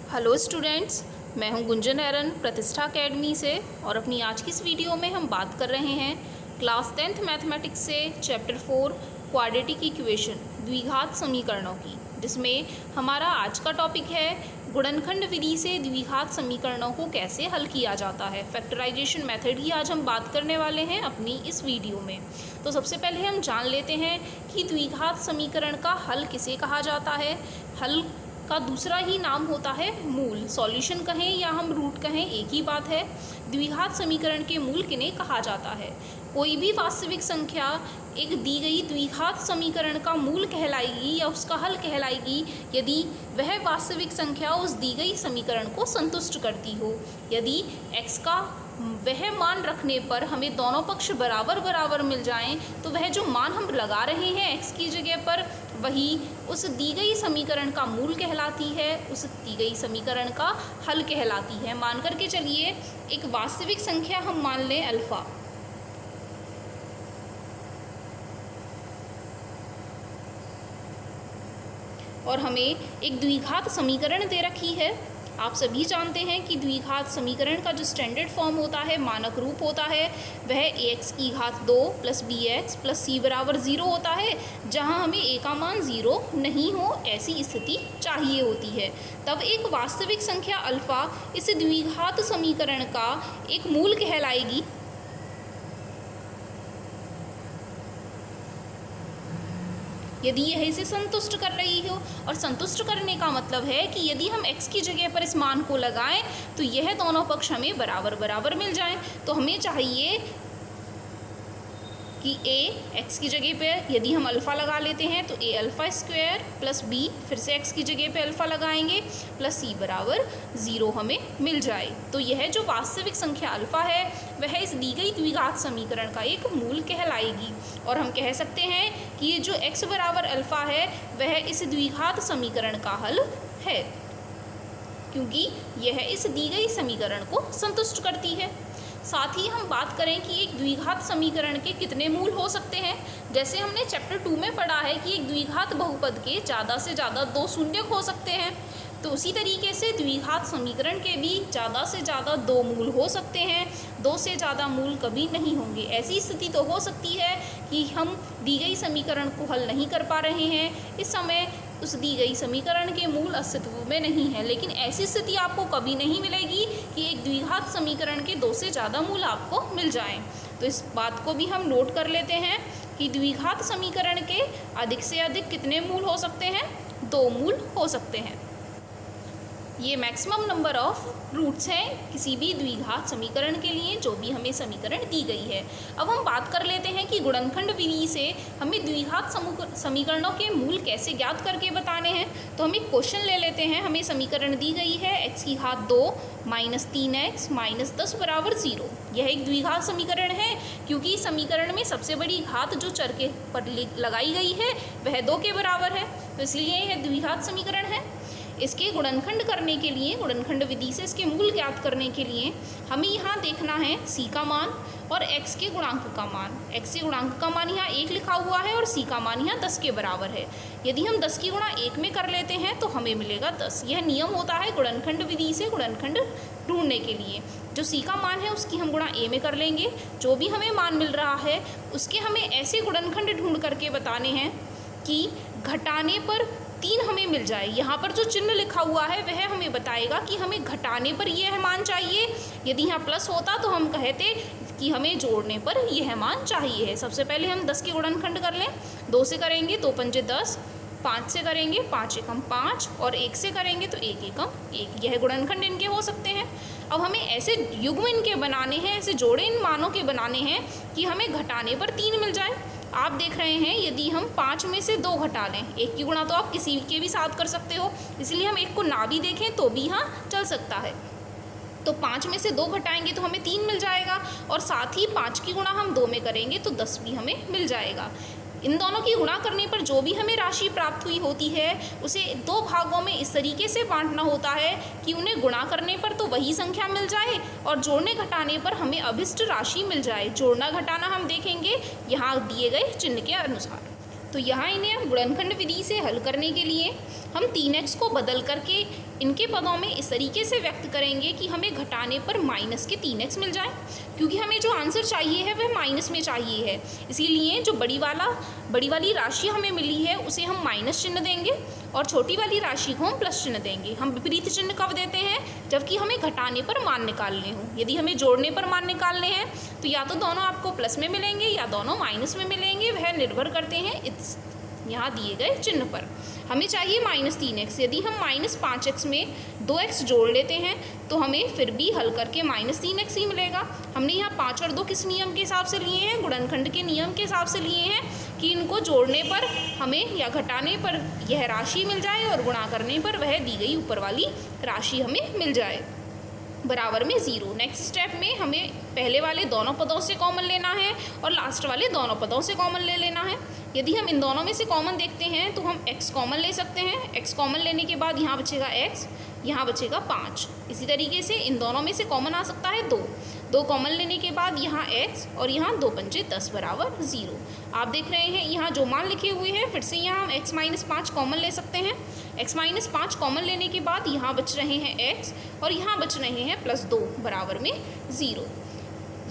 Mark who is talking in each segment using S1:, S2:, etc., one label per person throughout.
S1: Hello students, मैं हूं गुंजन एरन प्रतिष्ठा एकेडमी से और अपनी आज की इस वीडियो में हम बात कर रहे हैं क्लास 10th मैथमेटिक्स से चैप्टर 4 क्वाड्रेटिक इक्वेशन द्विघात समीकरणों की, जिसमें हमारा आज का टॉपिक है गुणनखंड विधि से द्विघात समीकरणों को कैसे हल किया जाता है। फैक्टराइजेशन मेथड की आज हम बात करने वाले हैं अपनी इस वीडियो में। तो सबसे पहले हम जान लेते हैं कि द्विघात समीकरण का हल किसे कहा जाता है। हल का दूसरा ही नाम होता है मूल। सॉल्यूशन कहें या हम रूट कहें, एक ही बात है। द्विघात समीकरण के मूल किन्हें कहा जाता है। कोई भी वास्तविक संख्या एक दी गई द्विघात समीकरण का मूल कहलाएगी या उसका हल कहलाएगी यदि वह वास्तविक संख्या उस दी गई समीकरण को संतुष्ट करती हो। यदि x का वह मान रखने पर हमें दोनों पक्ष बराबर बराबर मिल जाएं, तो वह जो मान हम लगा रहे हैं x की जगह पर, वही उस दी गई समीकरण का मूल कहलाती है, उस दी गई समीकरण का हल कहलाती है। मान करके चलिए एक वास्तविक संख्या हम मान लें अल्फ़ा। और हमें एक द्विघात समीकरण दे रखी है। आप सभी जानते हैं कि द्विघात समीकरण का जो स्टैंडर्ड फॉर्म होता है, मानक रूप होता है, वह ax की घात 2 + bx + c बराबर 0 होता है। जहां हमें a का मान 0 नहीं हो ऐसी स्थिति चाहिए होती है, तब एक वास्तविक संख्या अल्फ़ा इस द्विघात समीकरण का एक मूल कहलाएगी। यदि यह इसे संतुष्ट कर रही हो, और संतुष्ट करने का मतलब है कि यदि हम x की जगह पर इस मान को लगाएं तो यह दोनों पक्ष हमें बराबर बराबर मिल जाएं। तो हमें चाहिए कि a x की जगह पे यदि हम अल्फ़ा लगा लेते हैं तो a alpha square plus b, फिर से x की जगह पे अल्फ़ा लगाएंगे, प्लस c बराबर 0 हमें मिल जाए। तो यह जो वास्तविक संख्या अल्फ़ा है वह इस दी गई द्विघात समीकरण का एक मूल कहलाएगी। और हम कह सकते हैं कि ये जो x बराबर अल्फ़ा है वह इस द्विघात समीकरण का हल है, क्योंकि यह इस दी गई समीकरण को संतुष्ट करती है। साथ ही हम बात करें कि एक द्विघात समीकरण के कितने मूल हो सकते हैं। जैसे हमने चैप्टर 2 में पढ़ा है कि एक द्विघात बहुपद के ज़्यादा से ज़्यादा 2 शून्यक हो सकते हैं, तो उसी तरीके से द्विघात समीकरण के भी ज़्यादा से ज़्यादा 2 मूल हो सकते हैं। 2 से ज़्यादा मूल कभी नहीं होंगे। ऐसी स्थिति तो हो सकती है कि हम दी गई समीकरण को हल नहीं कर पा रहे हैं, इस समय उस दी गई समीकरण के मूल अस्तित्व में नहीं है, लेकिन ऐसी स्थिति आपको कभी नहीं मिलेगी कि एक द्विघात समीकरण के 2 से ज़्यादा मूल आपको मिल जाएं। तो इस बात को भी हम नोट कर लेते हैं कि द्विघात समीकरण के अधिक से अधिक कितने मूल हो सकते हैं, 2 मूल हो सकते हैं। ये मैक्सिमम नंबर ऑफ रूट्स हैं किसी भी द्विघात समीकरण के लिए जो भी हमें समीकरण दी गई है। अब हम बात कर लेते हैं कि गुणनखंड विधि से हमें द्विघात समीकरणों के मूल कैसे ज्ञात करके बताने हैं। तो हम एक क्वेश्चन ले लेते हैं। हमें समीकरण दी गई है x की घात 2 - 3x - 10 बराबर 0। यह एक द्विघात समीकरण है, क्योंकि समीकरण में सबसे बड़ी घात जो चर के पर लगाई गई है वह 2 के बराबर है, तो इसलिए यह द्विघात समीकरण है। इसके गुणनखंड करने के लिए, गुणनखंड विधि से इसके मूल ज्ञात करने के लिए हमें यहाँ देखना है c का मान और x के गुणांक का मान। x के गुणांक का मान यहाँ 1 लिखा हुआ है और c का मान यहाँ 10 के बराबर है। यदि हम 10 की गुणा 1 में कर लेते हैं तो हमें मिलेगा 10। यह नियम होता है गुणनखंड विधि से गुणनखंड ढूंढने के लिए। जो c का मान है उसकी हम गुणा a में कर लेंगे, जो भी हमें मान मिल रहा है उसके हमें ऐसे गुणनखंड ढूंढ करके बताने हैं कि घटाने पर 3 हमें मिल जाए। यहाँ पर जो चिन्ह लिखा हुआ है वह हमें बताएगा कि हमें घटाने पर यह मान चाहिए। यदि यहाँ प्लस होता तो हम कहते कि हमें जोड़ने पर यह मान चाहिए। सबसे पहले हम 10 के गुणनखंड कर लें। 2 से करेंगे 2 पंजे 10, 5 से करेंगे 5 एकम 5, और 1 से करेंगे तो 1 एकम 1। यह गुणनखंड इनके हो सकते हैं। अब हमें ऐसे युग्म इनके बनाने हैं, ऐसे जोड़े इन मानों के बनाने हैं कि हमें घटाने पर 3 मिल जाए। आप देख रहे हैं यदि हम 5 में से 2 घटा लें, 1 की गुणा तो आप किसी के भी साथ कर सकते हो, इसलिए हम 1 को ना भी देखें तो भी यहाँ चल सकता है। तो 5 में से 2 घटाएंगे तो हमें 3 मिल जाएगा, और साथ ही 5 की गुणा हम 2 में करेंगे तो 10 भी हमें मिल जाएगा। इन दोनों की गुणा करने पर जो भी हमें राशि प्राप्त हुई होती है उसे 2 भागों में इस तरीके से बांटना होता है कि उन्हें गुणा करने पर तो वही संख्या मिल जाए और जोड़ने घटाने पर हमें अभिष्ट राशि मिल जाए। जोड़ना घटाना हम देखेंगे यहाँ दिए गए चिन्ह के अनुसार। तो यहाँ इन्हें हम गुणनखंड विधि से हल करने के लिए हम 3x को बदल करके इनके पदों में इस तरीके से व्यक्त करेंगे कि हमें घटाने पर माइनस के 3x मिल जाए, क्योंकि हमें जो आंसर चाहिए है वह माइनस में चाहिए है। इसीलिए जो बड़ी वाली राशि हमें मिली है उसे हम माइनस चिन्ह देंगे और छोटी वाली राशि को हम प्लस चिन्ह देंगे। हम विपरीत चिन्ह कब देते हैं? जबकि हमें घटाने पर मान निकालने हों। यदि हमें जोड़ने पर मान निकालने हैं तो या तो दोनों आपको प्लस में मिलेंगे या दोनों माइनस में मिलेंगे, वह निर्भर करते हैं इस यहाँ दिए गए चिन्ह पर। हमें चाहिए -3x। यदि हम -5x में 2x जोड़ लेते हैं तो हमें फिर भी हल करके -3x ही मिलेगा। हमने यहाँ 5 और 2 किस नियम के हिसाब से लिए हैं? गुणनखंड के नियम के हिसाब से लिए हैं कि इनको जोड़ने पर हमें या घटाने पर यह राशि मिल जाए और गुणा करने पर वह दी गई ऊपर वाली राशि हमें मिल जाए बराबर में 0। नेक्स्ट स्टेप में हमें पहले वाले दोनों पदों से कॉमन लेना है और लास्ट वाले दोनों पदों से कॉमन ले लेना है। यदि हम इन दोनों में से कॉमन देखते हैं तो हम x कॉमन ले सकते हैं। x कॉमन लेने के बाद यहाँ बचेगा x, यहाँ बचेगा 5। इसी तरीके से इन दोनों में से कॉमन आ सकता है 2 कॉमन लेने के बाद यहाँ x और यहाँ 2 पंचे 10 बराबर 0। आप देख रहे हैं यहाँ जो मान लिखे हुए हैं, फिर से यहाँ हम x - 5 कॉमन ले सकते हैं। x - 5 कॉमन लेने के बाद यहाँ बच रहे हैं x और यहाँ बच रहे हैं +2 बराबर में 0।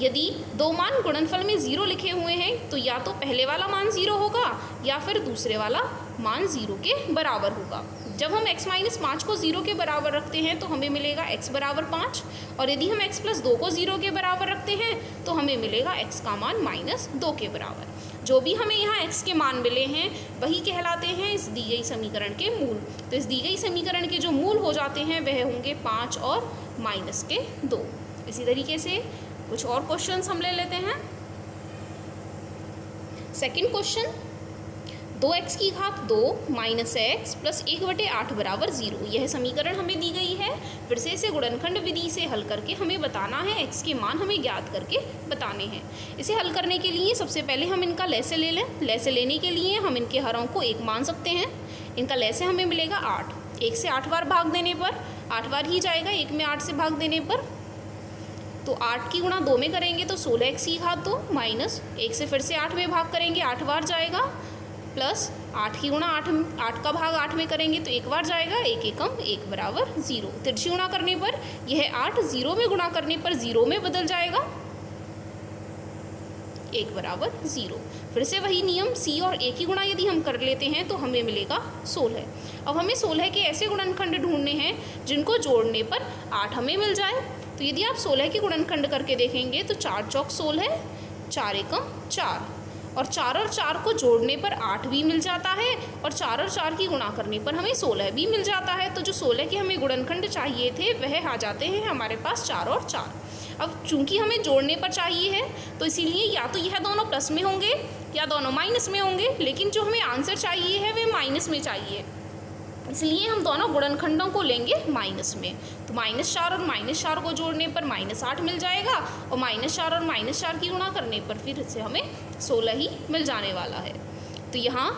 S1: यदि दो मान गुणनफल में 0 लिखे हुए हैं तो या तो पहले वाला मान 0 होगा या फिर दूसरे वाला मान 0 के बराबर होगा। जब हम x - 5 को 0 के बराबर रखते हैं तो हमें मिलेगा x बराबर 5, और यदि हम x + 2 को 0 के बराबर रखते हैं तो हमें मिलेगा x का मान -2 के बराबर। जो भी हमें यहाँ x के मान मिले हैं वही कहलाते हैं इस दी गई समीकरण के मूल। तो इस दी गई समीकरण के जो मूल हो जाते हैं वह होंगे 5 और -2। इसी तरीके से कुछ और क्वेश्चंस हम ले लेते हैं। सेकंड क्वेश्चन, 2x की घात 2 - x + 1/8 बराबर 0। यह समीकरण हमें दी गई है। फिर से इसे गुणनखंड विधि से हल करके हमें बताना है, x के मान हमें ज्ञात करके बताने हैं। इसे हल करने के लिए सबसे पहले हम इनका लैसे ले लें। लैसे लेने के लिए हम इनके हरों को 1 मान सकते हैं। इनका लैसे हमें मिलेगा 8। 1 से 8 बार भाग देने पर 8 बार ही जाएगा, 1 में 8 से भाग देने पर। तो 8 की गुणा 2 में करेंगे तो 16x की घात 2 माइनस 1 से फिर से 8 में भाग करेंगे, 8 बार जाएगा, प्लस 8 की गुणा 8 का भाग 8 में करेंगे तो 1 बार जाएगा, 1 एकम 1 बराबर 0। तिरछी गुणा करने पर यह 8 0 में गुणा करने पर 0 में बदल जाएगा, 1 बराबर 0। फिर से वही नियम, c और a की गुणा यदि हम कर लेते हैं तो हमें मिलेगा 16। अब हमें 16 के ऐसे गुणनखंड ढूंढने हैं जिनको जोड़ने पर 8 हमें मिल जाए। तो यदि आप 16 के गुणनखंड करके देखेंगे तो 4 चौक 16, 4 एकम 4, और 4 और 4 को जोड़ने पर 8 भी मिल जाता है और 4 और 4 की गुणा करने पर हमें 16 भी मिल जाता है। तो जो 16 के हमें गुणनखंड चाहिए थे वह आ जाते हैं हमारे पास 4 और 4। अब चूंकि हमें जोड़ने पर चाहिए है तो इसीलिए या तो यह दोनों प्लस में होंगे या दोनों माइनस में होंगे, लेकिन जो हमें आंसर चाहिए है वह माइनस में चाहिए, इसलिए हम दोनों गुणनखंडों को लेंगे माइनस में। तो -4 और -4 को जोड़ने पर -8 मिल जाएगा और -4 और -4 की गुणा करने पर फिर से हमें 16 ही मिल जाने वाला है। तो यहाँ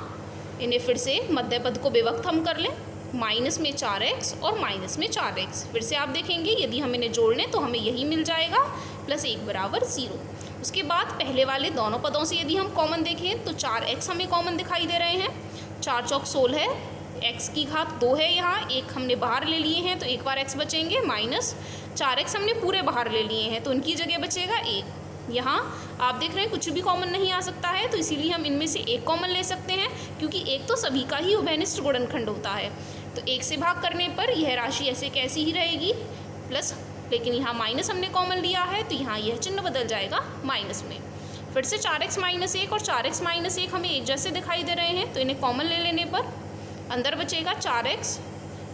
S1: इन्हें फिर से मध्य पद को विभक्त हम कर लें, माइनस में 4x और माइनस में 4x। फिर से आप देखेंगे यदि हम इन्हें जोड़ लें तो हमें यही मिल जाएगा, +1 बराबर 0। उसके बाद पहले वाले दोनों पदों से यदि हम कॉमन देखें तो 4x हमें कॉमन दिखाई दे रहे हैं। 4 चौक 16, x की घात 2 है, यहाँ 1 हमने बाहर ले लिए हैं तो 1 बार x बचेंगे, माइनस 4x हमने पूरे बाहर ले लिए हैं तो उनकी जगह बचेगा 1। यहाँ आप देख रहे हैं कुछ भी कॉमन नहीं आ सकता है, तो इसीलिए हम इनमें से 1 कॉमन ले सकते हैं, क्योंकि 1 तो सभी का ही उभयनिष्ठ गुणनखंड होता है। तो 1 से भाग करने पर यह राशि ऐसे कैसी ही रहेगी, प्लस, लेकिन यहाँ माइनस हमने कॉमन लिया है तो यहाँ यह चिन्ह बदल जाएगा माइनस में। फिर से 4x - 1 और 4x - 1 हमें एक जैसे दिखाई दे रहे हैं, तो इन्हें कॉमन ले लेने पर अंदर बचेगा 4x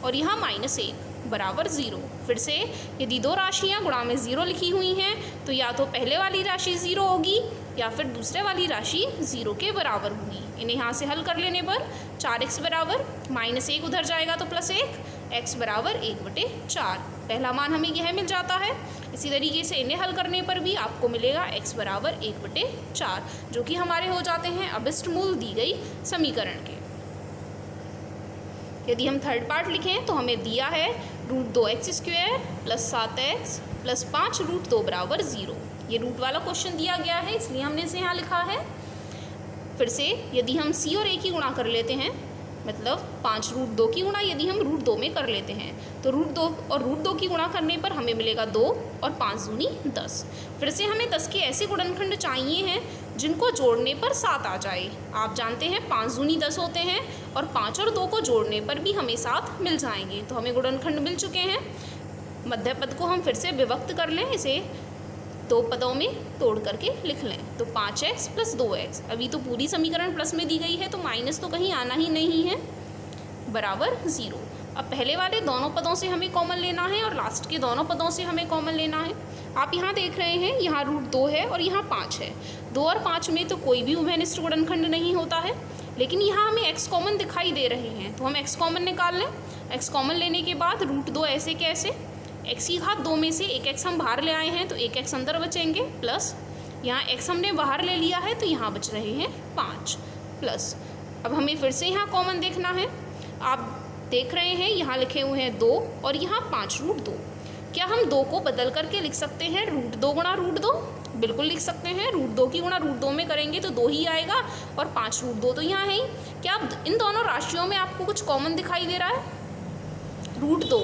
S1: और यहाँ -1 बराबर 0। फिर से यदि दो राशियाँ गुणा में 0 लिखी हुई हैं तो या तो पहले वाली राशि 0 होगी या फिर दूसरे वाली राशि 0 के बराबर होगी। इन्हें यहाँ से हल कर लेने पर 4x बराबर -1 उधर जाएगा तो +1, x बराबर 1/4। पहला मान हमें यह मिल जाता है। इसी तरीके से इन्हें हल करने पर भी आपको मिलेगा x बराबर 1/4, जो कि हमारे हो जाते हैं अभिष्ट मूल दी गई समीकरण के। यदि हम थर्ड पार्ट लिखें तो हमें दिया है √2x² + 7x + 5 √2 बराबर 0। ये रूट वाला क्वेश्चन दिया गया है, इसलिए हमने इसे यहाँ लिखा है। फिर से यदि हम c और a की गुणा कर लेते हैं, मतलब 5 रूट 2 की गुणा यदि हम रूट 2 में कर लेते हैं तो रूट 2 और रूट 2 की गुणा करने पर हमें मिलेगा 2 और 5 दूनी 10। फिर से हमें 10 के ऐसे गुणनखंड चाहिए हैं जिनको जोड़ने पर 7 आ जाए। आप जानते हैं 5 दूनी 10 होते हैं और 5 और 2 को जोड़ने पर भी हमें 7 मिल जाएंगे। तो हमें गुणनखंड मिल चुके हैं। मध्य पद को हम फिर से विभक्त कर लें, इसे 2 पदों में तोड़ करके लिख लें। तो 5x प्लस 2x, अभी तो पूरी समीकरण प्लस में दी गई है तो माइनस तो कहीं आना ही नहीं है, बराबर 0। अब पहले वाले दोनों पदों से हमें कॉमन लेना है और लास्ट के दोनों पदों से हमें कॉमन लेना है। आप यहाँ देख रहे हैं, यहाँ रूट 2 है और यहाँ 5 है। 2 और 5 में तो कोई भी उभयनिष्ठ गुणनखंड नहीं होता है, लेकिन यहाँ हमें x कॉमन दिखाई दे रहे हैं तो हम x कॉमन निकाल लें। x कॉमन लेने के बाद रूट 2 ऐसे कैसे, x की घात 2 में से एक x हम बाहर ले आए हैं तो एक x अंदर बचेंगे, प्लस यहाँ x हमने बाहर ले लिया है तो यहाँ बच रहे हैं 5 प्लस। अब हमें फिर से यहाँ कॉमन देखना है। आप देख रहे हैं यहाँ लिखे हुए हैं 2 और यहाँ 5 रूट 2। क्या हम 2 को बदल करके लिख सकते हैं रूट 2 गुणा रूट 2? बिल्कुल लिख सकते हैं। रूट 2 की गुणा रूट 2 में करेंगे तो 2 ही आएगा और 5 रूट 2 तो यहाँ है ही। क्या आप इन दोनों राशियों में आपको कुछ कॉमन दिखाई दे रहा है? रूट 2,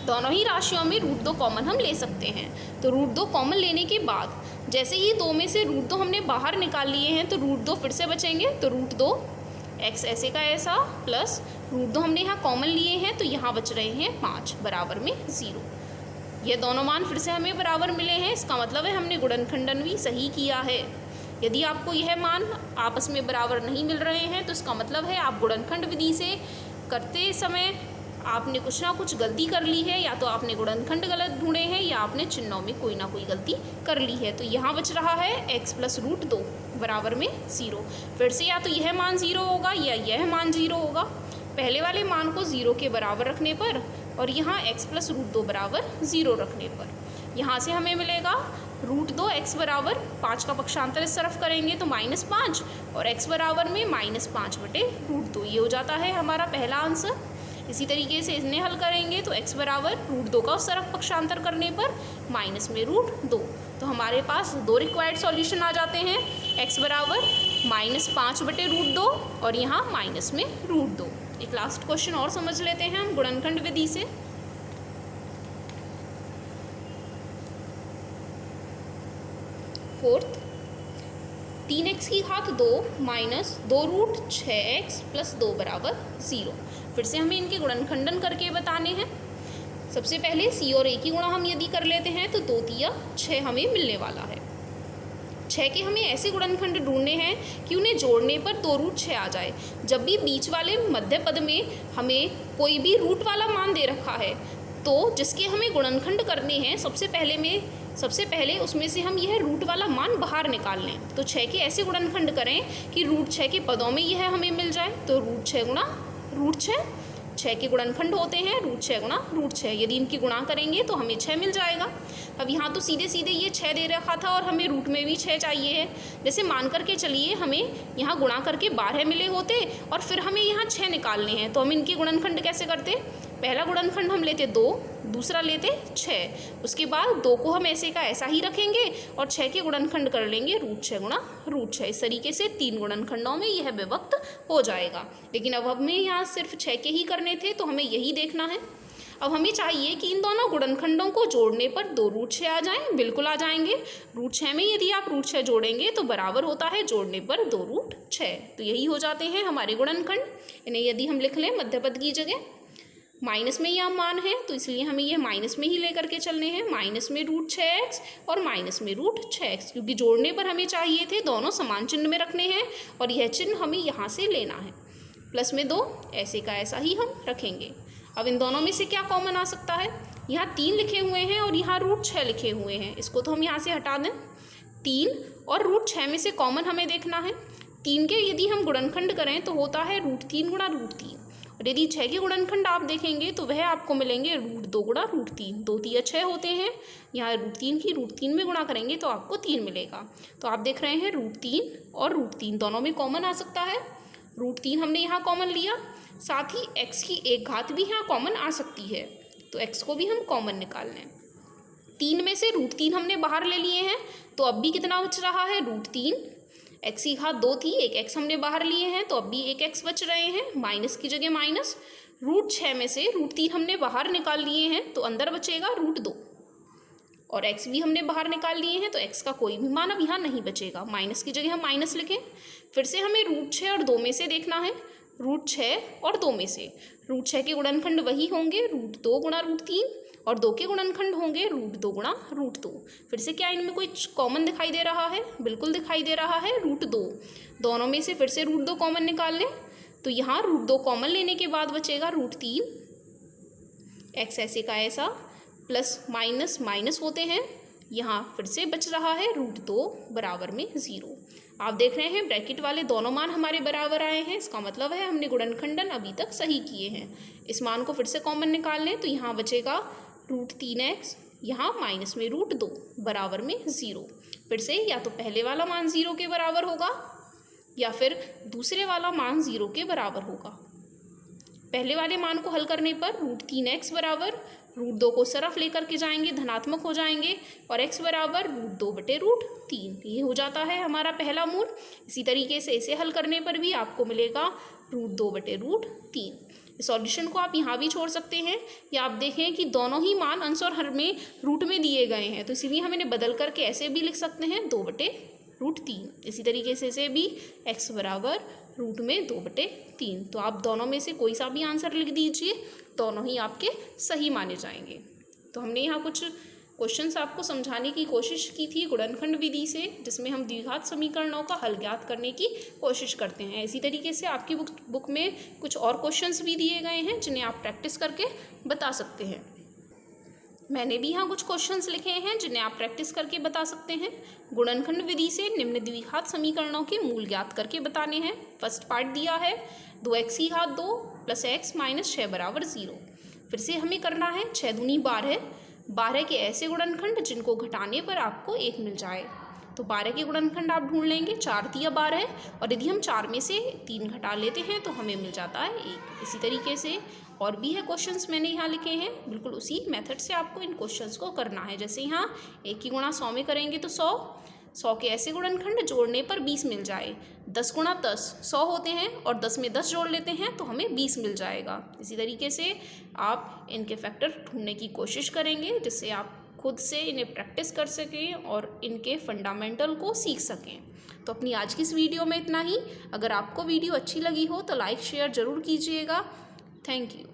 S1: दोनों ही राशियों में रूट 2 कॉमन हम ले सकते हैं। तो रूट 2 कॉमन लेने के बाद जैसे ही 2 में से रूट 2 हमने बाहर निकाल लिए हैं तो रूट 2 फिर से बचेंगे, तो रूट 2 x ऐसे का ऐसा प्लस रूट 2 हमने यहाँ कॉमन लिए हैं तो यहाँ बच रहे हैं 5 बराबर में 0। ये दोनों मान फिर से हमें बराबर मिले हैं, इसका मतलब है हमने गुणनखंडन भी सही किया है। यदि आपको यह मान आपस में बराबर नहीं मिल रहे हैं तो इसका मतलब है आप गुणनखंड विधि से करते समय आपने कुछ ना कुछ गलती कर ली है, या तो आपने गुणनखंड गलत ढूंढे हैं या आपने चिन्हों में कोई ना कोई गलती कर ली है। तो यहाँ बच रहा है x प्लस रूट 2 बराबर में 0। फिर से या तो यह मान 0 होगा या यह मान 0 होगा। पहले वाले मान को 0 के बराबर रखने पर और यहाँ x प्लस रूट 2 बराबर 0 रखने पर यहाँ से हमें मिलेगा रूट 2 x बराबर 5 का पक्षांतर इस तरफ करेंगे तो -5 और x बराबर में -5 बटे रूट 2। ये हो जाता है हमारा पहला आंसर। इसी तरीके से इन्हें हल करेंगे तो x बराबर रूट 2 का उस तरफ पक्षांतर करने पर माइनस में रूट 2। तो हमारे पास 2 रिक्वायर्ड सॉल्यूशन आ जाते हैं, x बराबर -5 बटे रूट 2 और यहाँ माइनस में रूट 2। एक लास्ट क्वेश्चन और समझ लेते हैं हम गुणनखंड विधि से। फोर्थ, 3x की घात 2 माइनस 2 रूट 6x प्लस 2 बराबर 0। फिर से हमें इनके गुणनखंडन करके बताने हैं। सबसे पहले c और a की गुणा हम यदि कर लेते हैं तो 2 तिया 6 हमें मिलने वाला है। 6 के हमें ऐसे गुणनखंड ढूंढने हैं कि उन्हें जोड़ने पर 2 रूट 6 आ जाए। जब भी बीच वाले मध्य पद में हमें कोई भी रूट वाला मान दे रखा है तो जिसके हमें गुणनखंड करने हैं सबसे पहले उसमें से हम यह रूट वाला मान बाहर निकाल लें। तो 6 के ऐसे गुणनखंड करें कि रूट 6 के पदों में यह हमें मिल जाए। तो रूट 6 गुणा रूट 6 के गुणनखंड होते हैं रूट 6 गुणा रूट 6। यदि इनकी गुणा करेंगे तो हमें 6 मिल जाएगा। अब यहाँ तो सीधे सीधे ये 6 दे रखा था और हमें रूट में भी 6 चाहिए है। जैसे मान करके चलिए हमें यहाँ गुणा करके 12 मिले होते और फिर हमें यहाँ 6 निकालने हैं, तो हम इनके गुणनखंड कैसे करते? पहला गुणनखंड हम लेते 2, दूसरा लेते 6, उसके बाद 2 को हम ऐसे का ऐसा ही रखेंगे और 6 के गुणनखंड कर लेंगे रूट 6 गुणा रूट 6। इस तरीके से 3 गुणनखंडों में यह विभक्त हो जाएगा। लेकिन अब हमें यहाँ सिर्फ 6 के ही करने थे तो हमें यही देखना है। अब हमें चाहिए कि इन दोनों गुणनखंडों को जोड़ने पर 2 रूट 6 आ जाएं। बिल्कुल आ जाएंगे। रूट 6 में यदि आप रूट 6 जोड़ेंगे तो बराबर होता है जोड़ने पर 2 रूट 6। तो यही हो जाते हैं हमारे गुणनखंड। इन्हें यदि हम लिख लें मध्य पद की जगह, माइनस में यह मान है तो इसलिए हमें यह माइनस में ही लेकर के चलने हैं। माइनस में रूट 6x और माइनस में रूट 6x, क्योंकि जोड़ने पर हमें चाहिए थे दोनों समान चिन्ह में रखने हैं और यह चिन्ह हमें यहाँ से लेना है। प्लस में 2 ऐसे का ऐसा ही हम रखेंगे। अब इन दोनों में से क्या कॉमन आ सकता है? यहाँ 3 लिखे हुए हैं और यहाँ रूट 6 लिखे हुए हैं, इसको तो हम यहाँ से हटा दें। 3 और रूट 6 में से कॉमन हमें देखना है। 3 के यदि हम गुणनखंड करें तो होता है रूट 3 गुणा रूट 3, और यदि 6 के गुणनखंड आप देखेंगे तो वह आपको मिलेंगे रूट 2 गुणा रूट 3। 2 तिया 6 होते हैं, यहाँ रूट 3 की रूट 3 में गुणा करेंगे तो आपको 3 मिलेगा। तो आप देख रहे हैं रूट 3 और रूट 3 दोनों में कॉमन आ सकता है। रूट 3 हमने यहाँ कॉमन लिया, साथ ही x की एक घात भी यहाँ कॉमन आ सकती है, तो x को भी हम कॉमन निकाल लें। 3 में से रूट 3 हमने बाहर ले लिए हैं तो अब भी कितना बच रहा है? रूट 3। एक्स की घात 2 थी, एक एक्स हमने बाहर लिए हैं तो अब भी एक एक्स बच रहे हैं, माइनस की जगह माइनस। √6 में से √3 हमने बाहर निकाल लिए हैं तो अंदर बचेगा √2, और x भी हमने बाहर निकाल लिए हैं तो x का कोई भी मान अब यहाँ नहीं बचेगा, माइनस की जगह हम माइनस लिखें। फिर से हमें √6 और 2 में से देखना है, √6 और 2 में से √6 के गुणनखंड वही होंगे √2 गुणा √3, और 2 के गुणनखंड होंगे √2 गुणा √2। फिर से क्या इनमें कोई कॉमन दिखाई दे रहा है? बिल्कुल दिखाई दे रहा है, √2। दोनों में से फिर से √2 कॉमन निकाल लें तो यहाँ √2 कॉमन लेने के बाद बचेगा √3, x ऐसे का ऐसा, प्लस माइनस माइनस होते हैं, यहाँ फिर से बच रहा है √2 बराबर में 0। आप देख रहे हैं ब्रैकेट वाले दोनों मान हमारे बराबर आए हैं, इसका मतलब है हमने गुणनखंडन अभी तक सही किए हैं। इस मान को फिर से कॉमन निकाल लें तो यहाँ बचेगा √3x, यहाँ माइनस में √2 बराबर में 0। फिर से या तो पहले वाला मान 0 के बराबर होगा या फिर दूसरे वाला मान 0 के बराबर होगा। पहले वाले मान को हल करने पर √3x बराबर √2 को सरफ लेकर के जाएंगे, धनात्मक हो जाएंगे, और x बराबर √2 बटे √3, ये हो जाता है हमारा पहला मूल। इसी तरीके से इसे हल करने पर भी आपको मिलेगा √2 बटे √3। सॉल्यूशन को आप यहाँ भी छोड़ सकते हैं, या आप देखें कि दोनों ही मान अंश और हर में रूट में दिए गए हैं तो इसीलिए हम इन्हें बदल करके ऐसे भी लिख सकते हैं 2 बटे √3। इसी तरीके से इसे भी x बराबर रूट में 2 बटे 3। तो आप दोनों में से कोई सा भी आंसर लिख दीजिए, दोनों ही आपके सही माने जाएंगे। तो हमने यहाँ कुछ क्वेश्चंस आपको समझाने की कोशिश की थी गुणनखंड विधि से, जिसमें हम द्विघात समीकरणों का हल ज्ञात करने की कोशिश करते हैं। इसी तरीके से आपकी बुक में कुछ और क्वेश्चंस भी दिए गए हैं जिन्हें आप प्रैक्टिस करके बता सकते हैं। मैंने भी यहाँ कुछ क्वेश्चंस लिखे हैं जिन्हें आप प्रैक्टिस करके बता सकते हैं। गुणनखंड विधि से निम्न द्विघात समीकरणों के मूल ज्ञात करके बताने हैं। फर्स्ट पार्ट दिया है 2x की घात 2 प्लस x माइनस 6 बराबर 0। फिर से हमें करना है 6 दूनी 12, 12 के ऐसे गुणनखंड जिनको घटाने पर आपको 1 मिल जाए। तो 12 के गुणनखंड आप ढूंढ लेंगे, 4 तिया 12, और यदि हम 4 में से 3 घटा लेते हैं तो हमें मिल जाता है 1। इसी तरीके से और भी है क्वेश्चंस मैंने यहाँ लिखे हैं, बिल्कुल उसी मेथड से आपको इन क्वेश्चंस को करना है। जैसे यहाँ 1 की गुणा 100 में करेंगे तो 100, 100 के ऐसे गुणनखंड जोड़ने पर 20 मिल जाए। 10 गुणा 10 100 होते हैं और 10 में 10 जोड़ लेते हैं तो हमें 20 मिल जाएगा। इसी तरीके से आप इनके फैक्टर ढूंढने की कोशिश करेंगे जिससे आप खुद से इन्हें प्रैक्टिस कर सकें और इनके फंडामेंटल को सीख सकें। तो अपनी आज की इस वीडियो में इतना ही। अगर आपको वीडियो अच्छी लगी हो तो लाइक शेयर ज़रूर कीजिएगा। Thank you.